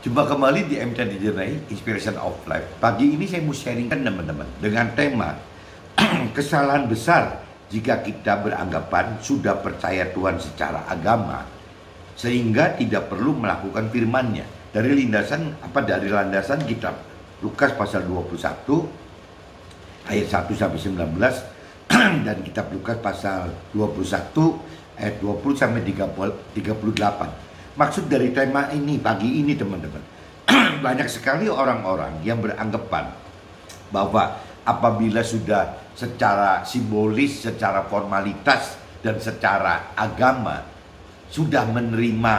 Jumpa kembali di MT Journey Inspiration of Life. Pagi ini saya mau sharingkan teman-teman dengan tema kesalahan besar jika kita beranggapan sudah percaya Tuhan secara agama sehingga tidak perlu melakukan firman-Nya. Dari landasan kitab Lukas pasal 21 ayat 1 sampai 19 dan kitab Lukas pasal 21 ayat 20 sampai 38. Maksud dari tema ini pagi ini teman-teman, banyak sekali orang-orang yang beranggapan bahwa apabila sudah secara simbolis, secara formalitas, dan secara agama sudah menerima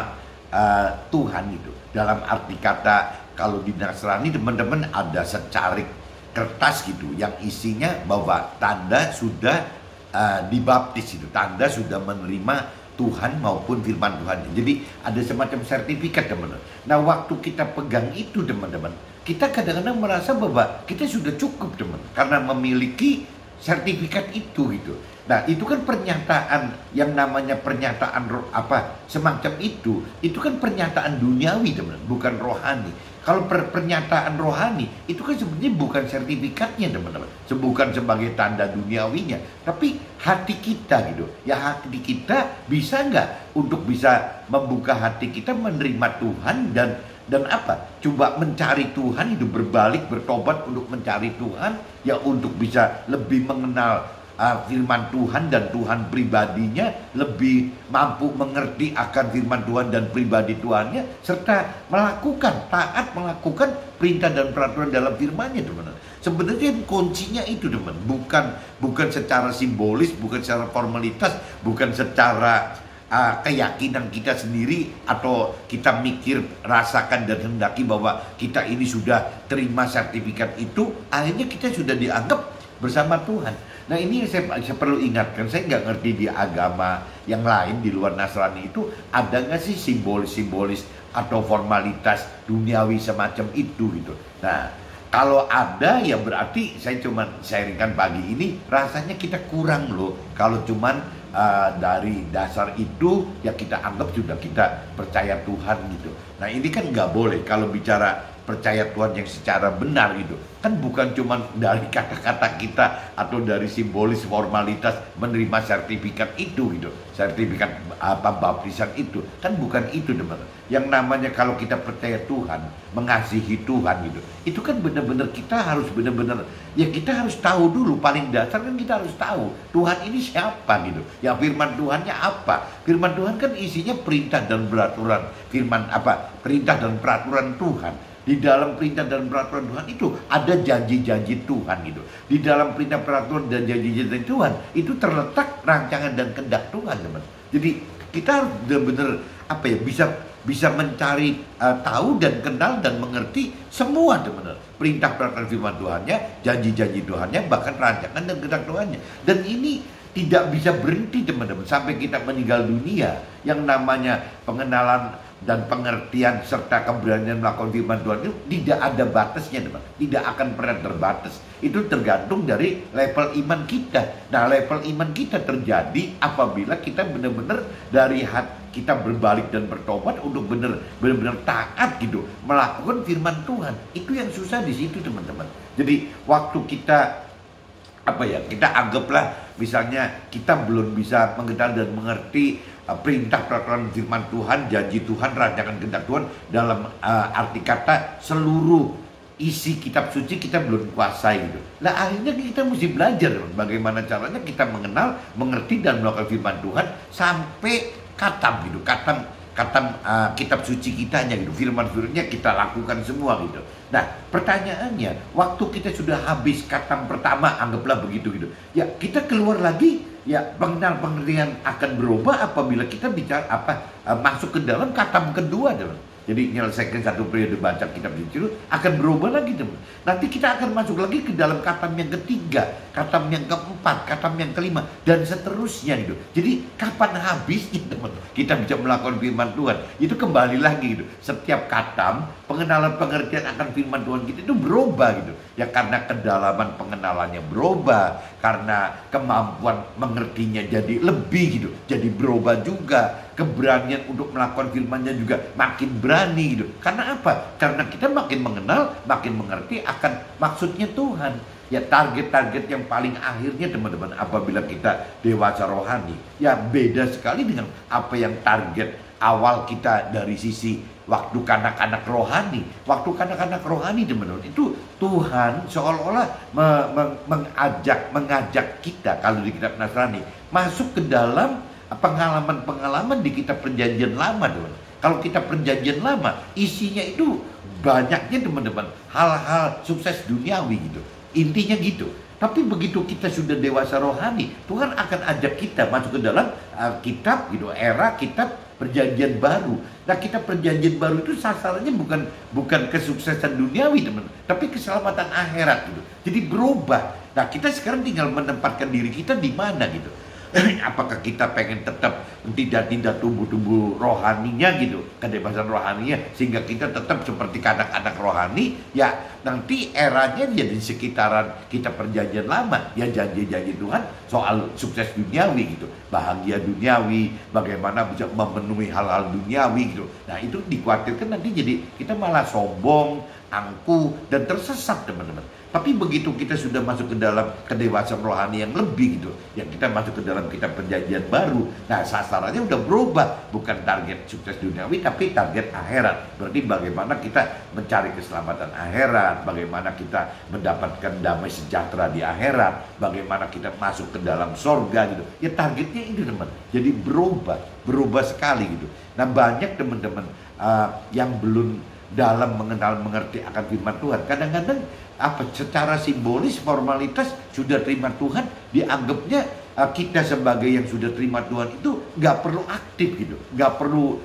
Tuhan itu. Dalam arti kata, kalau di Nasrani teman-teman ada secarik kertas gitu yang isinya bahwa tanda sudah dibaptis itu, tanda sudah menerima Tuhan maupun firman Tuhan. Jadi ada semacam sertifikat teman-teman. Nah waktu kita pegang itu teman-teman, kita kadang-kadang merasa bahwa kita sudah cukup teman, karena memiliki sertifikat itu gitu. Nah itu kan pernyataan yang namanya pernyataan semacam itu kan pernyataan duniawi teman-teman, bukan rohani. Kalau pernyataan rohani itu kan sebenarnya bukan sertifikatnya teman-teman, bukan sebagai tanda duniawinya, tapi hati kita gitu. Ya hati kita bisa nggak untuk bisa membuka hati kita menerima Tuhan dan coba mencari Tuhan, itu berbalik, bertobat untuk mencari Tuhan, ya untuk bisa lebih mengenal firman Tuhan dan Tuhan pribadinya, lebih mampu mengerti akan firman Tuhan dan pribadi Tuhannya, serta taat melakukan perintah dan peraturan dalam firman-Nya teman-teman. Sebenarnya kuncinya itu teman, bukan secara simbolis, bukan secara formalitas, bukan secara keyakinan kita sendiri atau kita mikir, rasakan dan hendaki bahwa kita ini sudah terima sertifikat itu, akhirnya kita sudah dianggap bersama Tuhan. Nah ini yang saya perlu ingatkan, saya nggak ngerti di agama yang lain di luar Nasrani itu ada nggak sih simbolis-simbolis atau formalitas duniawi semacam itu gitu. Nah kalau ada ya berarti saya cuma sharingkan pagi ini, rasanya kita kurang loh kalau cuman dari dasar itu ya kita anggap sudah kita percaya Tuhan gitu. Nah ini kan nggak boleh kalau bicara percaya Tuhan yang secara benar gitu. Kan bukan cuma dari kata-kata kita atau dari simbolis formalitas menerima sertifikat itu gitu. Sertifikat baptisan itu. Kan bukan itu teman-teman. Yang namanya kalau kita percaya Tuhan, mengasihi Tuhan gitu. Itu kan benar-benar kita harus benar-benar, ya kita harus tahu dulu, paling dasar kan kita harus tahu Tuhan ini siapa gitu. Ya firman Tuhannya apa? Firman Tuhan kan isinya perintah dan peraturan. Perintah dan peraturan Tuhan. Di dalam perintah dan peraturan Tuhan itu ada janji-janji Tuhan gitu. Di dalam perintah peraturan dan janji-janji Tuhan itu terletak rancangan dan kehendak Tuhan teman. Jadi kita harus benar-benar bisa mencari tahu dan kenal dan mengerti semua teman. Perintah peraturan firman Tuhannya, janji-janji Tuhannya, bahkan rancangan dan kehendak Tuhannya. Dan ini tidak bisa berhenti teman-teman sampai kita meninggal dunia. Yang namanya pengenalan dan pengertian serta keberanian melakukan firman Tuhan itu tidak ada batasnya teman, tidak akan pernah terbatas. Itu tergantung dari level iman kita. Nah level iman kita terjadi apabila kita benar-benar dari hati kita berbalik dan bertobat untuk benar-benar taat gitu melakukan firman Tuhan. Itu yang susah di situ teman-teman. Jadi waktu kita kita anggaplah misalnya kita belum bisa mengenal dan mengerti perintah peraturan firman Tuhan, janji Tuhan, rancangan kehendak Tuhan dalam arti kata seluruh isi kitab suci kita belum kuasai gitu. Nah akhirnya kita mesti belajar bagaimana caranya kita mengenal, mengerti dan melakukan firman Tuhan sampai katam gitu, katam kitab suci kitanya gitu, firman-firmannya kita lakukan semua gitu. Nah pertanyaannya, waktu kita sudah habis katam pertama, anggaplah begitu gitu, ya kita keluar lagi, ya pengertian akan berubah apabila kita bicara masuk ke dalam katam kedua teman. Jadi menyelesaikan satu periode baca kitab suci itu akan berubah lagi teman. Nanti kita akan masuk lagi ke dalam katam yang ketiga, katam yang keempat, katam yang kelima, dan seterusnya gitu. Jadi kapan habisnya teman? Kita bisa melakukan firman Tuhan. Itu kembali lagi gitu. Setiap katam, pengenalan pengertian akan firman Tuhan kita itu berubah gitu. Ya karena kedalaman pengenalannya berubah, karena kemampuan mengertinya jadi lebih gitu, jadi berubah juga. keberanian untuk melakukan firman-Nya juga makin berani gitu. Karena apa? Karena kita makin mengenal, makin mengerti akan maksudnya Tuhan. Ya target-target yang paling akhirnya teman-teman, apabila kita dewasa rohani, ya beda sekali dengan apa yang target awal kita dari sisi waktu kanak-kanak rohani. Waktu kanak-kanak rohani teman-teman, itu Tuhan seolah-olah mengajak kita, kalau di kitab Nasrani, masuk ke dalam pengalaman-pengalaman di kitab Perjanjian Lama teman. Kalau kita Perjanjian Lama, isinya itu banyaknya teman-teman hal-hal sukses duniawi gitu. Intinya gitu. Tapi begitu kita sudah dewasa rohani, Tuhan akan ajak kita masuk ke dalam kitab gitu, era kitab Perjanjian Baru. Nah, kitab Perjanjian Baru itu sasarannya bukan kesuksesan duniawi teman, tapi keselamatan akhirat gitu. Jadi berubah. Nah, kita sekarang tinggal menempatkan diri kita di mana gitu. Apakah kita pengen tetap tidak tumbuh rohaninya gitu, kebebasan rohaninya, sehingga kita tetap seperti anak-anak rohani, ya nanti eranya dia di sekitaran kita Perjanjian Lama, ya janji-janji Tuhan soal sukses duniawi gitu, bahagia duniawi, bagaimana bisa memenuhi hal-hal duniawi gitu. Nah, itu dikhawatirkan nanti jadi kita malah sombong, angkuh, dan tersesat teman-teman. Tapi begitu kita sudah masuk ke dalam kedewasaan rohani yang lebih gitu, yang kita masuk ke dalam kitab Perjanjian Baru, nah sasarannya udah berubah, bukan target sukses duniawi tapi target akhirat. Berarti bagaimana kita mencari keselamatan akhirat, bagaimana kita mendapatkan damai sejahtera di akhirat, bagaimana kita masuk ke dalam sorga gitu. Ya targetnya itu teman. Jadi berubah sekali gitu. Nah, banyak teman-teman yang belum dalam mengenal mengerti akan firman Tuhan. Kadang-kadang secara simbolis, formalitas sudah terima Tuhan, dianggapnya kita sebagai yang sudah terima Tuhan itu nggak perlu aktif gitu, nggak perlu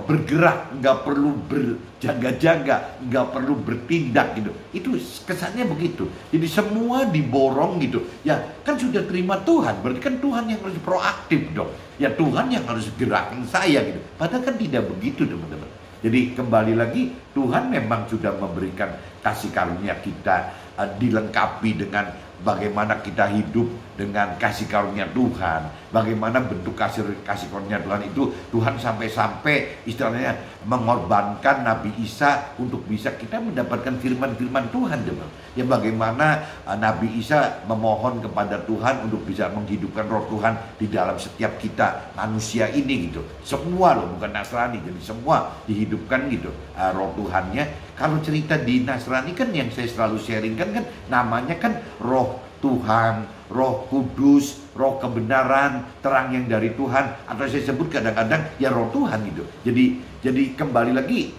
bergerak, nggak perlu berjaga-jaga, nggak perlu bertindak gitu. Itu kesannya begitu. Jadi semua diborong gitu. Ya kan sudah terima Tuhan, berarti kan Tuhan yang harus proaktif dong. Ya Tuhan yang harus gerakin saya gitu. Padahal kan tidak begitu teman-teman. Jadi kembali lagi, Tuhan memang sudah memberikan kasih karunia kita, dilengkapi dengan bagaimana kita hidup dengan kasih karunia Tuhan, bagaimana bentuk kasih karunia Tuhan itu. Tuhan sampai-sampai istilahnya mengorbankan Nabi Isa untuk bisa kita mendapatkan firman-firman Tuhan teman. Ya bagaimana Nabi Isa memohon kepada Tuhan untuk bisa menghidupkan roh Tuhan di dalam setiap kita manusia ini gitu. Semua loh, bukan Nasrani, jadi semua dihidupkan gitu roh Tuhannya. Kalau cerita di Nasrani kan yang saya selalu sharingkan kan namanya kan roh Tuhan, roh kudus, roh kebenaran, terang yang dari Tuhan, atau saya sebut kadang-kadang ya roh Tuhan gitu. Jadi kembali lagi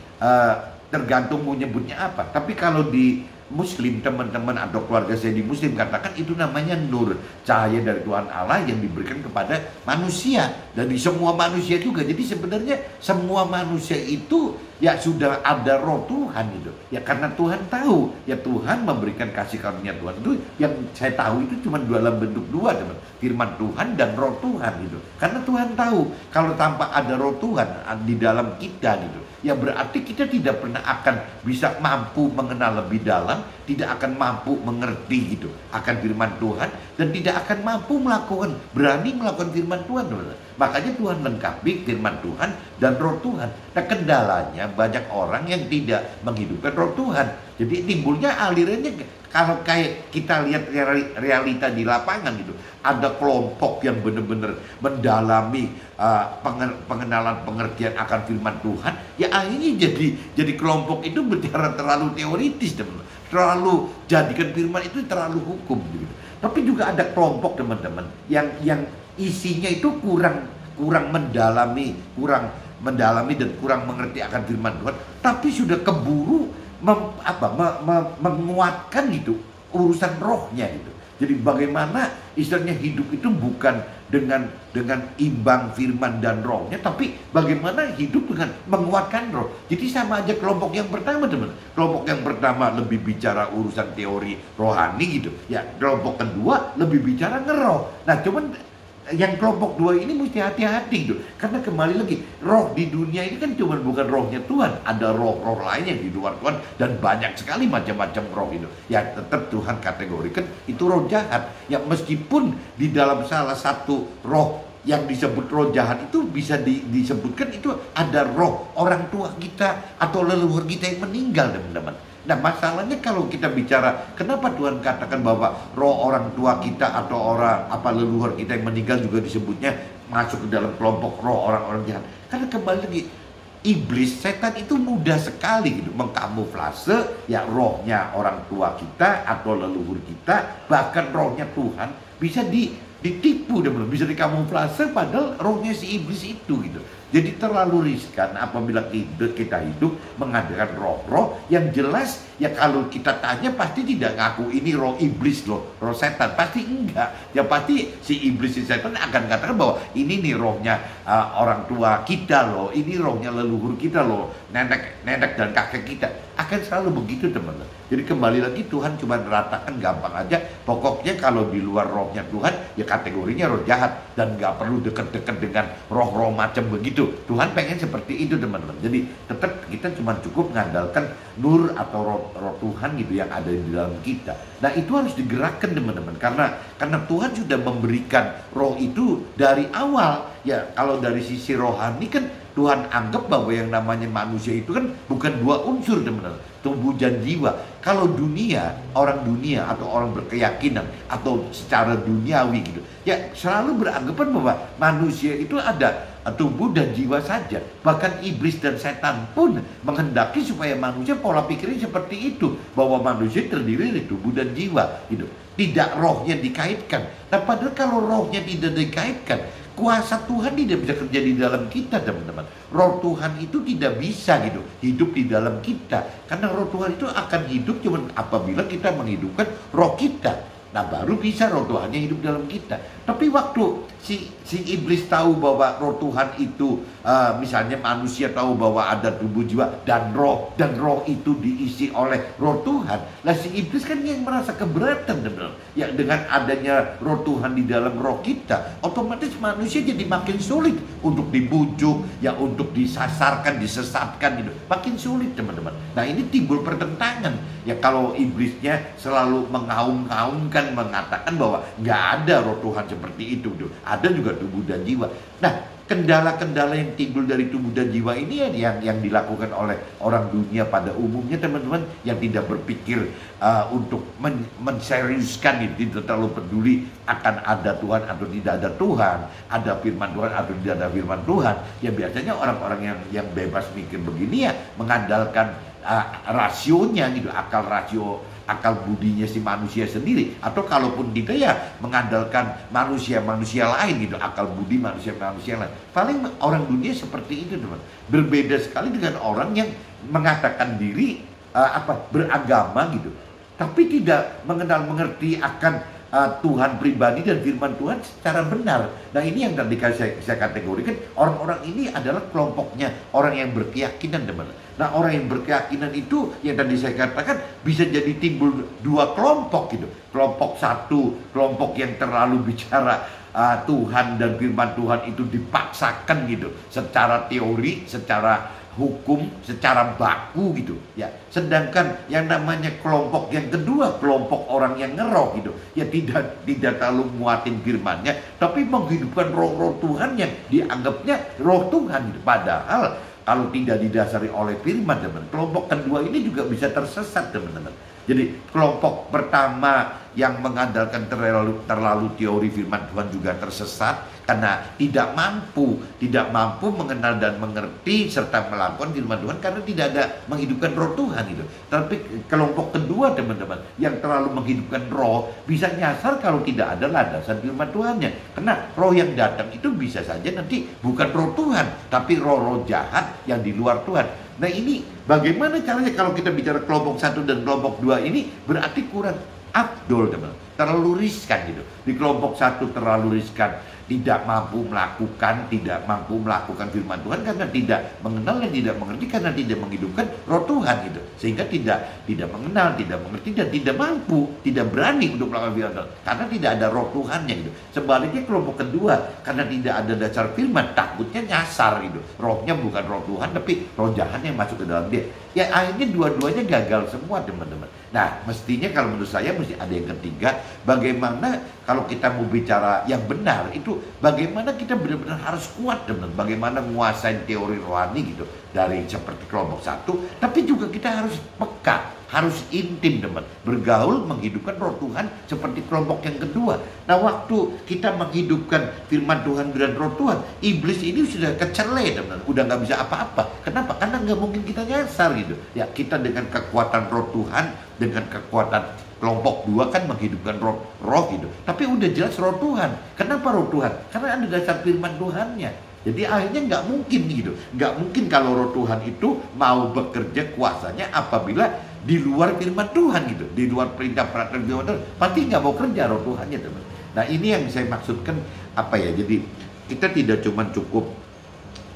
tergantung mau nyebutnya apa. Tapi kalau di Muslim, teman-teman atau keluarga saya di Muslim katakan itu namanya nur, cahaya dari Tuhan Allah yang diberikan kepada manusia, dan di semua manusia juga. Jadi sebenarnya semua manusia itu ya sudah ada roh Tuhan gitu. Ya karena Tuhan tahu, ya Tuhan memberikan kasih karunia Tuhan itu yang saya tahu itu cuma dalam bentuk dua teman, firman Tuhan dan roh Tuhan gitu. Karena Tuhan tahu kalau tanpa ada roh Tuhan di dalam kita gitu, ya berarti kita tidak pernah akan bisa mampu mengenal lebih dalam, tidak akan mampu mengerti gitu akan firman Tuhan, dan tidak akan mampu berani melakukan firman Tuhan. Makanya Tuhan lengkapi firman Tuhan dan roh Tuhan. Nah kendalanya banyak orang yang tidak menghidupkan roh Tuhan. Jadi timbulnya alirannya, kalau kayak kita lihat realita di lapangan gitu, ada kelompok yang benar-benar mendalami pengenalan pengertian akan firman Tuhan, ya akhirnya jadi kelompok itu bicara terlalu teoritis teman, terlalu jadikan firman itu terlalu hukum gitu. Tapi juga ada kelompok teman-teman yang isinya itu kurang mendalami dan kurang mengerti akan firman Tuhan, tapi sudah keburu menguatkan gitu urusan rohnya gitu. Jadi bagaimana istilahnya hidup itu bukan dengan imbang firman dan rohnya, tapi bagaimana hidup dengan menguatkan roh. Jadi sama aja kelompok yang pertama teman. Kelompok yang pertama lebih bicara urusan teori rohani gitu. Ya kelompok kedua lebih bicara ngeroh. Nah cuman yang kelompok dua ini mesti hati-hati gitu. Karena kembali lagi, roh di dunia ini kan cuma bukan rohnya Tuhan. Ada roh-roh lain yang di luar Tuhan, dan banyak sekali macam-macam roh itu. Ya tetap Tuhan kategorikan itu roh jahat. Ya meskipun di dalam salah satu roh yang disebut roh jahat itu bisa disebutkan itu ada roh orang tua kita atau leluhur kita yang meninggal, teman-teman. Nah, masalahnya kalau kita bicara kenapa Tuhan katakan bahwa roh orang tua kita atau orang leluhur kita yang meninggal juga disebutnya masuk ke dalam kelompok roh orang-orang jahat. Karena kembali lagi, iblis, setan itu mudah sekali gitu mengkamuflase ya rohnya orang tua kita atau leluhur kita, bahkan rohnya Tuhan bisa ditipu dan bisa dikamuflase padahal rohnya si iblis itu gitu. Jadi terlalu riskan apabila kita hidup mengadakan roh-roh yang jelas ya kalau kita tanya pasti tidak ngaku ini roh iblis loh, roh setan, pasti enggak. Ya pasti si iblis si setan akan katakan bahwa ini nih rohnya orang tua kita loh, ini rohnya leluhur kita loh, nenek dan kakek kita. Akan selalu begitu, teman-teman. Jadi kembali lagi Tuhan cuma ratakan gampang aja. Pokoknya kalau di luar rohnya Tuhan ya kategorinya roh jahat dan nggak perlu deket-deket dengan roh-roh macam begitu. Tuhan pengen seperti itu, teman-teman. Jadi tetap kita cuma cukup mengandalkan nur atau roh Tuhan gitu yang ada di dalam kita. Nah, itu harus digerakkan, teman-teman, karena Tuhan sudah memberikan roh itu dari awal. Ya kalau dari sisi rohani kan Tuhan anggap bahwa yang namanya manusia itu kan bukan dua unsur, teman-teman, tubuh dan jiwa. Kalau orang dunia atau orang berkeyakinan atau secara duniawi gitu, ya selalu beranggapan bahwa manusia itu ada tubuh dan jiwa saja. Bahkan iblis dan setan pun menghendaki supaya manusia pola pikirnya seperti itu, bahwa manusia terdiri dari tubuh dan jiwa gitu. Tidak rohnya dikaitkan. Nah, padahal kalau rohnya tidak dikaitkan, kuasa Tuhan tidak bisa kerja di dalam kita, teman-teman. Roh Tuhan itu tidak bisa gitu hidup di dalam kita, karena roh Tuhan itu akan hidup cuma apabila kita menghidupkan roh kita. Nah, baru bisa roh Tuhannya hidup dalam kita. Tapi waktu si iblis tahu bahwa roh Tuhan itu misalnya manusia tahu bahwa ada tubuh, jiwa dan roh itu diisi oleh roh Tuhan. Lah si iblis kan yang merasa keberatan, benar. Ya dengan adanya roh Tuhan di dalam roh kita, otomatis manusia jadi makin sulit untuk dibujuk, ya untuk disasarkan, disesatkan gitu. Makin sulit, teman-teman. Nah, ini timbul pertentangan. Ya kalau iblisnya selalu mengaum-ngaumkan, mengatakan bahwa nggak ada roh Tuhan seperti itu, ada juga tubuh dan jiwa. Nah, kendala-kendala yang timbul dari tubuh dan jiwa ini yang dilakukan oleh orang dunia pada umumnya, teman-teman, yang tidak berpikir untuk menseriuskan itu, tidak terlalu peduli akan ada Tuhan atau tidak ada Tuhan, ada firman Tuhan atau tidak ada firman Tuhan. Ya biasanya orang-orang yang bebas mikir begini ya mengandalkan rasionya gitu, akal budinya si manusia sendiri, atau kalaupun tidak ya mengandalkan manusia lain gitu, akal budi manusia lain. Paling orang dunia seperti itu, teman. Berbeda sekali dengan orang yang mengatakan diri beragama gitu, tapi tidak mengerti akan Tuhan pribadi dan firman Tuhan secara benar. Nah, ini yang tadi saya kategorikan, orang-orang ini adalah kelompoknya orang yang berkeyakinan, teman. Nah, orang yang berkeyakinan itu yang tadi saya katakan bisa jadi timbul dua kelompok gitu. Kelompok satu, kelompok yang terlalu bicara Tuhan dan firman Tuhan itu dipaksakan gitu, secara teori, secara hukum, secara baku gitu ya. Sedangkan yang namanya kelompok yang kedua, kelompok orang yang ngeroh gitu ya, tidak terlalu muatin firmannya, tapi menghidupkan roh Tuhan yang dianggapnya roh Tuhan gitu. Padahal kalau tidak didasari oleh firman, teman, kelompok kedua ini juga bisa tersesat, teman-teman. Jadi kelompok pertama yang mengandalkan terlalu teori firman Tuhan juga tersesat karena tidak mampu mengenal dan mengerti serta melakukan firman Tuhan karena tidak ada menghidupkan roh Tuhan itu. Tapi kelompok kedua, teman-teman, yang terlalu menghidupkan roh bisa nyasar kalau tidak ada landasan firman Tuhannya. Karena roh yang datang itu bisa saja nanti bukan roh Tuhan, tapi roh-roh jahat yang di luar Tuhan. Nah, ini bagaimana caranya kalau kita bicara kelompok 1 dan kelompok 2 ini berarti kurang afdol, teman. Terlalu riskan gitu. Di kelompok 1 terlalu riskan, tidak mampu melakukan firman Tuhan karena tidak mengenal dan tidak mengerti, karena tidak menghidupkan roh Tuhan gitu. Sehingga tidak mengenal, tidak mengerti dan tidak mampu, tidak berani untuk melakukan firman Tuhan karena tidak ada roh Tuhannya gitu. Sebaliknya kelompok kedua karena tidak ada dasar firman, takutnya nyasar gitu. Rohnya bukan roh Tuhan tapi roh jahat yang masuk ke dalam dia. Ya akhirnya dua-duanya gagal semua, teman-teman. Nah, mestinya kalau menurut saya mesti ada yang ketiga, bagaimana kalau kita mau bicara yang benar itu bagaimana kita benar-benar harus kuat teman, bagaimana menguasai teori rohani gitu dari seperti kelompok satu, tapi juga kita harus peka, harus intim teman, bergaul menghidupkan roh Tuhan seperti kelompok yang kedua. Nah, waktu kita menghidupkan firman Tuhan dan roh Tuhan, iblis ini sudah kecele teman, udah nggak bisa apa-apa. Kenapa? Karena nggak mungkin kita nyasar gitu. Ya, kita dengan kekuatan roh Tuhan, dengan kekuatan kelompok dua kan menghidupkan roh gitu. Tapi udah jelas roh Tuhan. Kenapa roh Tuhan? Karena ada dasar firman Tuhannya. Jadi akhirnya nggak mungkin gitu. Nggak mungkin kalau roh Tuhan itu mau bekerja kuasanya apabila di luar firman Tuhan gitu. Di luar perintah peraturan firman Tuhan. Pasti nggak mau kerja roh Tuhannya teman. Nah, ini yang saya maksudkan apa ya. Jadi kita tidak cuma cukup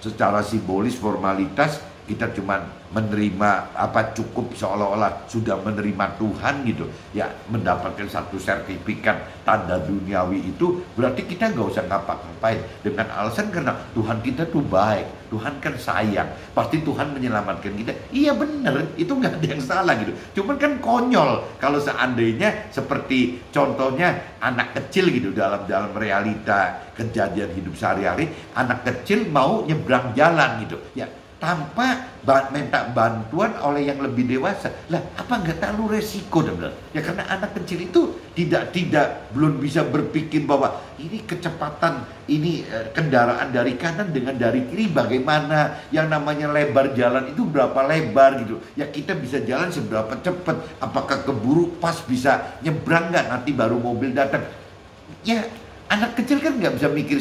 secara simbolis formalitas, kita cuma menerima apa cukup seolah-olah sudah menerima Tuhan gitu ya, mendapatkan satu sertifikat tanda duniawi itu berarti kita nggak usah ngapa-ngapain dengan alasan karena Tuhan kita tuh baik, Tuhan kan sayang, pasti Tuhan menyelamatkan kita. Iya bener, itu nggak ada yang salah gitu. Cuman kan konyol kalau seandainya seperti contohnya anak kecil gitu dalam realita kejadian hidup sehari-hari, anak kecil mau nyebrang jalan gitu ya, tanpa minta bantuan oleh yang lebih dewasa. Lah, apa nggak terlalu resiko teman? Ya karena anak kecil itu tidak belum bisa berpikir bahwa ini kecepatan ini kendaraan dari kanan dengan dari kiri bagaimana, yang namanya lebar jalan itu berapa lebar gitu. Ya kita bisa jalan seberapa cepat, apakah keburu pas bisa nyebrang nggak nanti baru mobil datang. Ya anak kecil kan nggak bisa mikir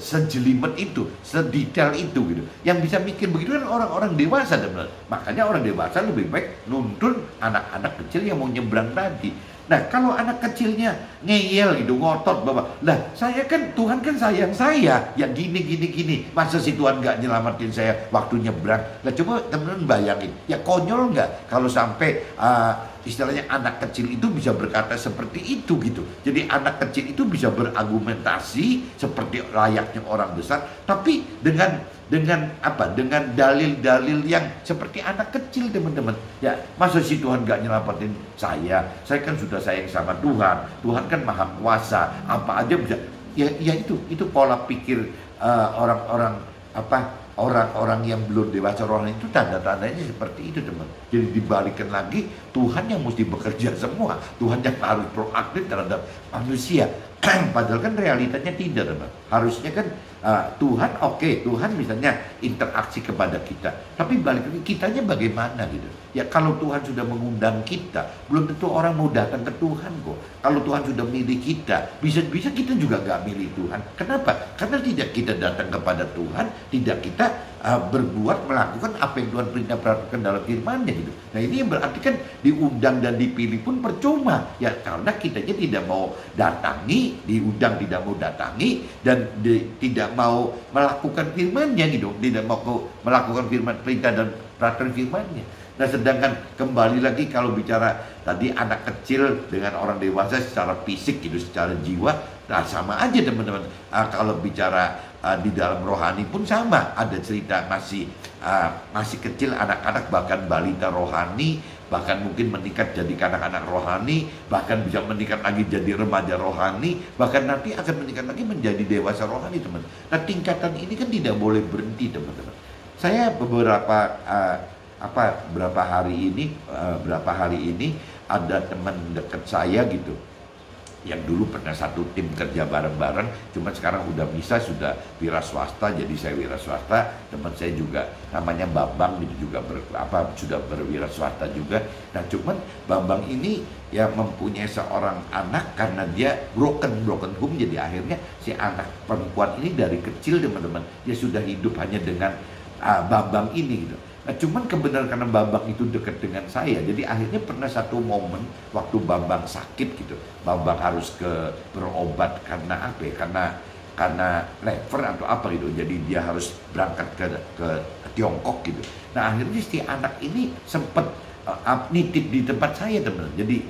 sejelimet itu, sedetail itu gitu. Yang bisa mikir begitu kan orang-orang dewasa teman. Makanya orang dewasa lebih baik nuntun anak-anak kecil yang mau nyebrang tadi. Nah, kalau anak kecilnya ngeyel gitu, ngotot bahwa, lah saya kan, Tuhan kan sayang saya, ya gini, masa si Tuhan nggak nyelamatin saya waktu nyebrang? Lah coba teman-teman bayangin, ya konyol nggak kalau sampai istilahnya anak kecil itu bisa berkata seperti itu gitu. Jadi anak kecil itu bisa berargumentasi seperti layaknya orang besar, tapi dengan apa? Dengan dalil-dalil yang seperti anak kecil teman-teman. Ya masa si Tuhan nggak nyelamatin saya kan sudah sayang sama Tuhan. Tuhan kan maha kuasa, apa aja bisa. Ya itu pola pikir orang-orang yang belum dewasa rohani itu tanda-tandanya seperti itu teman. Jadi dibalikan lagi, Tuhan yang mesti bekerja semua, Tuhan yang harus proaktif terhadap manusia. Padahal kan realitanya tidak teman. Harusnya kan Tuhan Tuhan misalnya interaksi kepada kita, tapi balik lagi kitanya bagaimana gitu. Ya kalau Tuhan sudah mengundang kita, belum tentu orang mau datang ke Tuhan kok. Kalau Tuhan sudah milih kita, bisa kita juga nggak milih Tuhan. Kenapa? Karena tidak kita datang kepada Tuhan, tidak kita melakukan apa yang Tuhan perintahkan dalam firman-Nya gitu. Nah ini berarti kan diundang dan dipilih pun percuma ya, karena kitanya tidak mau datangi, diundang tidak mau datangi, dan tidak mau melakukan firman-Nya gitu, tidak mau melakukan firman perintah dan peraturan firman-Nya. Nah sedangkan kembali lagi kalau bicara tadi anak kecil dengan orang dewasa secara fisik gitu, secara jiwa, nah sama aja teman-teman. Kalau bicara di dalam rohani pun sama, ada cerita masih kecil anak-anak bahkan balita rohani, bahkan mungkin meningkat jadi anak-anak rohani, bahkan bisa meningkat lagi jadi remaja rohani, bahkan nanti akan meningkat lagi menjadi dewasa rohani teman. Nah tingkatan ini kan tidak boleh berhenti teman-teman. Saya beberapa hari ini ada teman dekat saya gitu yang dulu pernah satu tim kerja bareng-bareng, cuma sekarang udah bisa, sudah wira swasta, jadi saya wira swasta, teman saya juga namanya Bambang gitu juga sudah berwira swasta juga. Nah cuman Bambang ini ya mempunyai seorang anak karena dia broken home, jadi akhirnya si anak perempuan ini dari kecil teman-teman dia sudah hidup hanya dengan Bambang ini gitu. Nah, cuman kebenaran karena Bambang itu dekat dengan saya, jadi akhirnya pernah satu momen waktu Bambang sakit gitu, Bambang harus berobat karena apa ya? Karena lever atau apa gitu, jadi dia harus berangkat ke Tiongkok gitu. Nah akhirnya si anak ini sempat nitip di tempat saya teman. Jadi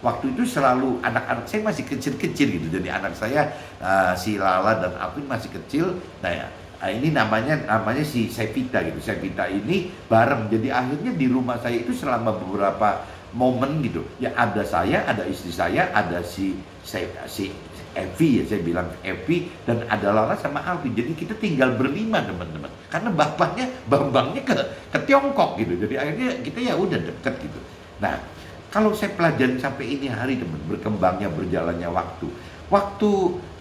waktu itu selalu anak-anak saya masih kecil-kecil gitu, jadi anak saya si Lala dan Alvin masih kecil. Nah ya, ini namanya si Sevita gitu. Sevita ini bareng. Jadi akhirnya di rumah saya itu selama beberapa momen gitu. Ya ada saya, ada istri saya, ada si Evi, ya saya bilang Evi, dan ada Lala sama Alvin. Jadi kita tinggal berlima teman-teman. Karena bapaknya, bambangnya ke Tiongkok gitu. Jadi akhirnya kita ya udah deket gitu. Nah, kalau saya pelajari sampai ini hari teman, berkembangnya berjalannya waktu. Waktu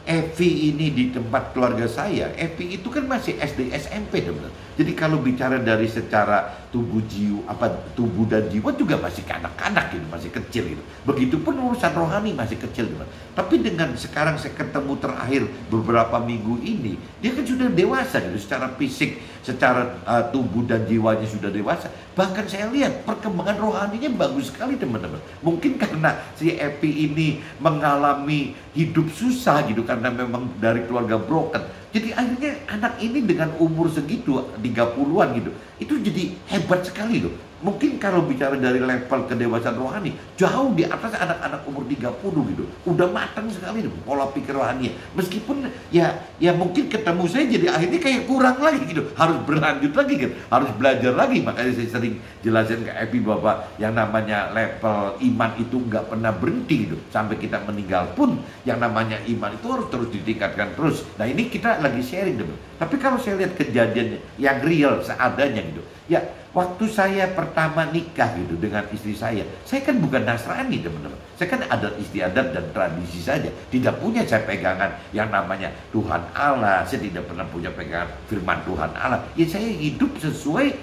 Evi ini di tempat keluarga saya, Evi itu kan masih SD SMP teman. Jadi kalau bicara dari secara tubuh dan jiwa juga masih kanak-kanak gitu, masih kecil gitu. Begitupun urusan rohani masih kecil teman. Tapi dengan sekarang saya ketemu terakhir beberapa minggu ini, dia kan sudah dewasa gitu, secara fisik, secara tubuh dan jiwanya sudah dewasa. Bahkan saya lihat perkembangan rohaninya bagus sekali teman-teman. Mungkin karena si Evi ini mengalami hidup susah gitu, karena memang dari keluarga broken. Jadi akhirnya anak ini dengan umur segitu 30-an gitu, itu jadi hebat sekali loh. Mungkin kalau bicara dari level kedewasaan rohani, jauh di atas anak-anak umur 30 gitu. Udah matang sekali tuh, pola pikir rohani. Meskipun ya mungkin ketemu saya jadi akhirnya kayak kurang lagi gitu. Harus berlanjut lagi kan, harus belajar lagi. Makanya saya sering jelasin ke Evi bahwa yang namanya level iman itu nggak pernah berhenti gitu. Sampai kita meninggal pun yang namanya iman itu harus terus ditingkatkan terus. Nah ini kita lagi sharing teman. Tapi kalau saya lihat kejadiannya yang real seadanya gitu, ya waktu saya pertama nikah gitu dengan istri saya kan bukan Nasrani teman-teman. Saya kan adat istiadat dan tradisi saja. Tidak punya saya pegangan yang namanya Tuhan Allah. Saya tidak pernah punya pegangan firman Tuhan Allah. Ya saya hidup sesuai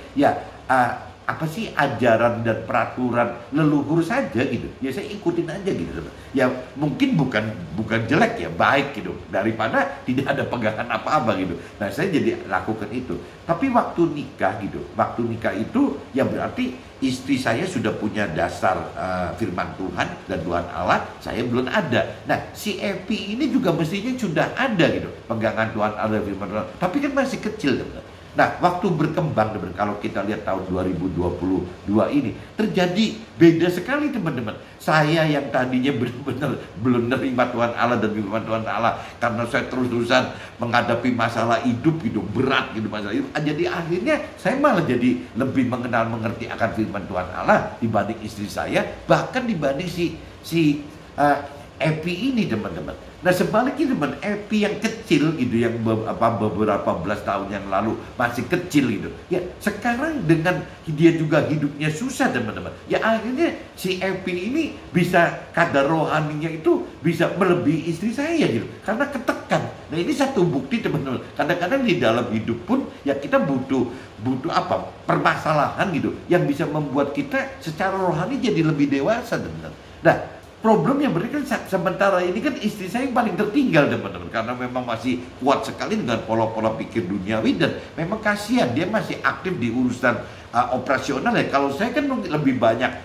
apa sih ajaran dan peraturan leluhur saja gitu. Ya saya ikutin aja gitu teman. Ya mungkin bukan jelek ya, baik gitu, daripada tidak ada pegangan apa-apa gitu. Nah saya jadi lakukan itu. Tapi waktu nikah gitu, waktu nikah itu ya berarti istri saya sudah punya dasar firman Tuhan dan Tuhan Allah, saya belum ada. Nah si Evi ini juga mestinya sudah ada gitu, pegangan Tuhan Allah, firman Tuhan. Tapi kan masih kecil teman. Nah, waktu berkembang, kalau kita lihat tahun 2022 ini, terjadi beda sekali teman-teman. Saya yang tadinya benar-benar belum menerima Tuhan Allah dan firman Tuhan Allah, karena saya terus-terusan menghadapi masalah hidup gitu, berat gitu masalah hidup. Jadi akhirnya saya malah jadi lebih mengerti akan firman Tuhan Allah dibanding istri saya, bahkan dibanding si Evi ini teman-teman. Nah sebaliknya teman, Evi yang kecil gitu, yang beberapa belas tahun yang lalu masih kecil gitu, ya sekarang dengan dia juga hidupnya susah teman-teman, ya akhirnya si Evi ini bisa kadar rohaninya itu bisa melebihi istri saya gitu, karena ketekan. Nah ini satu bukti teman-teman, kadang-kadang di dalam hidup pun ya kita butuh permasalahan gitu yang bisa membuat kita secara rohani jadi lebih dewasa teman-teman. Nah problemnya berarti kan sementara ini kan istri saya yang paling tertinggal teman-teman, karena memang masih kuat sekali dengan pola-pola pikir duniawi dan memang kasihan dia masih aktif di urusan operasional ya. Kalau saya kan mungkin lebih banyak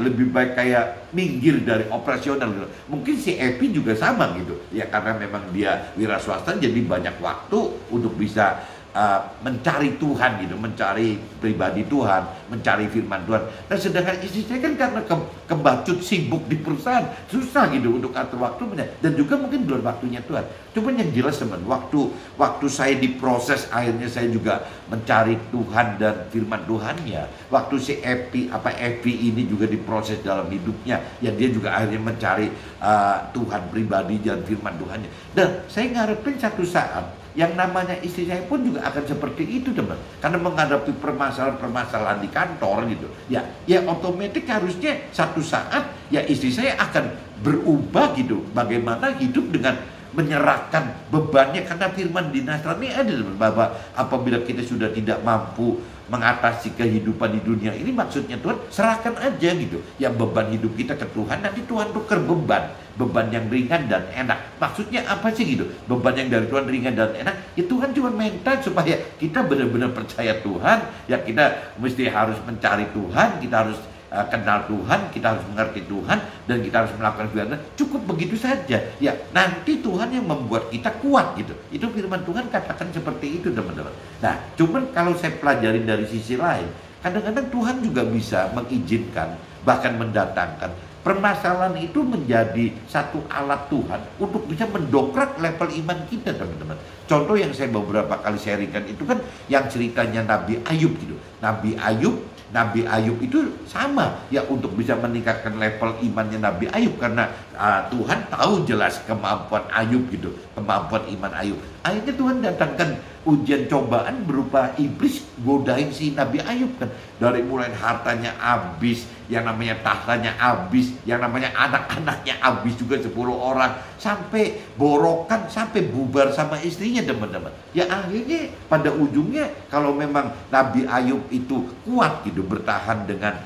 lebih baik kayak minggir dari operasional gitu. Mungkin si Evi juga sama gitu ya, karena memang dia wira swasta jadi banyak waktu untuk bisa mencari Tuhan gitu, mencari pribadi Tuhan, mencari firman Tuhan. Nah sedangkan istri saya kan karena kebacut sibuk di perusahaan, susah gitu untuk atur waktunya, dan juga mungkin belum waktunya Tuhan. Cuman yang jelas teman, waktu saya diproses, akhirnya saya juga mencari Tuhan dan firman Tuhannya. Waktu si Evi ini juga diproses dalam hidupnya, ya dia juga akhirnya mencari Tuhan pribadi dan firman Tuhannya. Dan saya ngarepin satu saat yang namanya istri saya pun juga akan seperti itu teman, karena menghadapi permasalahan di kantor gitu ya otomatis harusnya satu saat ya istri saya akan berubah gitu, bagaimana hidup dengan menyerahkan bebannya, karena firman di Nasrani ada teman, bahwa apabila kita sudah tidak mampu mengatasi kehidupan di dunia ini, maksudnya Tuhan serahkan aja gitu ya beban hidup kita ke Tuhan, nanti Tuhan tukar beban yang ringan dan enak. Maksudnya apa sih gitu, beban yang dari Tuhan ringan dan enak ya Tuhan cuma minta supaya kita benar-benar percaya Tuhan ya, kita mesti harus mencari Tuhan, kita harus kenal Tuhan, kita harus mengerti Tuhan, dan kita harus melakukan firman. Cukup begitu saja ya, nanti Tuhan yang membuat kita kuat gitu. Itu firman Tuhan katakan seperti itu teman-teman. Nah cuman kalau saya pelajari dari sisi lain, kadang-kadang Tuhan juga bisa mengizinkan, bahkan mendatangkan Permasalahan itu menjadi satu alat Tuhan untuk bisa mendongkrak level iman kita, teman-teman. Contoh yang saya beberapa kali sharingkan itu kan yang ceritanya Nabi Ayub gitu. Nabi Ayub itu sama ya, untuk bisa meningkatkan level imannya Nabi Ayub, karena Tuhan tahu jelas kemampuan Ayub gitu, kemampuan iman Ayub. Akhirnya Tuhan datangkan ujian cobaan berupa iblis godain si Nabi Ayub kan. Dari mulai hartanya habis, yang namanya tahtanya habis, yang namanya anak-anaknya habis juga 10 orang, sampai borokan, sampai bubar sama istrinya, teman-teman. Ya akhirnya pada ujungnya kalau memang Nabi Ayub itu kuat gitu, bertahan dengan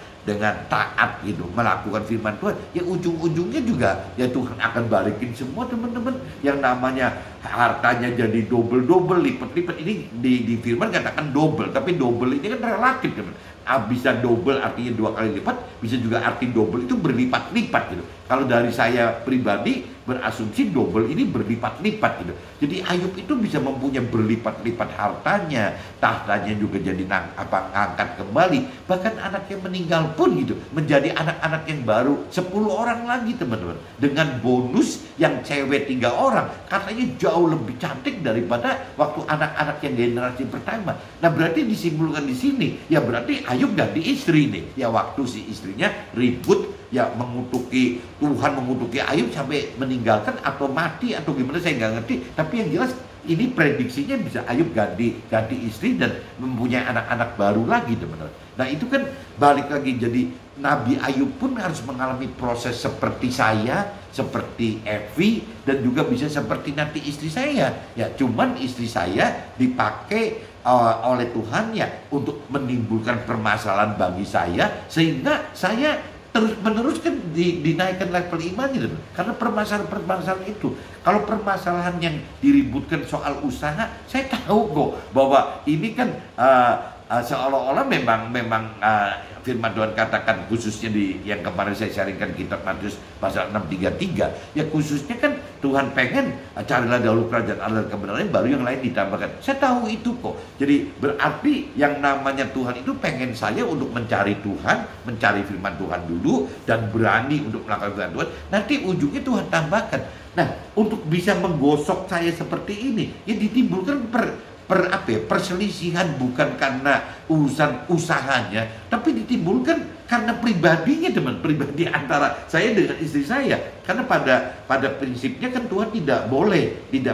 taat gitu, melakukan firman Tuhan, ya ujung-ujungnya juga ya Tuhan akan balikin semua, teman-teman. Yang namanya hartanya jadi double, lipat-lipat. Ini di firman katakan double, tapi double ini kan relatif, teman. Bisa double artinya 2 kali lipat, bisa juga arti double itu berlipat-lipat gitu. Kalau dari saya pribadi berasumsi double ini berlipat-lipat gitu. Jadi Ayub itu bisa mempunyai berlipat-lipat hartanya, tahtanya juga jadi angkat kembali, bahkan anaknya meninggal pun gitu, menjadi anak-anak yang baru 10 orang lagi, teman-teman. Dengan bonus yang cewek 3 orang, katanya jauh lebih cantik daripada waktu anak-anak yang generasi pertama. Nah berarti disimpulkan di sini, ya berarti Ayub ganti istri nih. Ya waktu si istrinya ribut, ya mengutuki Tuhan, mengutuki Ayub sampai meninggalkan atau mati atau gimana saya nggak ngerti. Tapi yang jelas ini prediksinya bisa Ayub ganti istri dan mempunyai anak-anak baru lagi, teman-teman. Nah itu kan balik lagi, jadi Nabi Ayub pun harus mengalami proses seperti saya, seperti Evi, dan juga bisa seperti nanti istri saya. Ya cuman istri saya dipakai oleh Tuhan ya untuk menimbulkan permasalahan bagi saya, sehingga saya terus meneruskan dinaikkan level imannya, karena permasalahan itu. Kalau permasalahan yang diributkan soal usaha, saya tahu kok bahwa ini kan seolah-olah memang firman Tuhan katakan, khususnya di yang kemarin saya sharingkan kitab Matius pasal 6:33, ya khususnya kan Tuhan pengen carilah dahulu kerajaan Allah dan kebenaran, baru yang lain ditambahkan. Saya tahu itu kok. Jadi berarti yang namanya Tuhan itu pengen saya untuk mencari Tuhan, mencari firman Tuhan dulu, dan berani untuk melakukan firman Tuhan. Nanti ujungnya Tuhan tambahkan. Nah, untuk bisa menggosok saya seperti ini, ya ditimbulkan perselisihan bukan karena urusan usahanya, tapi ditimbulkan karena pribadinya, teman, pribadi antara saya dengan istri saya. Karena pada prinsipnya kan Tuhan tidak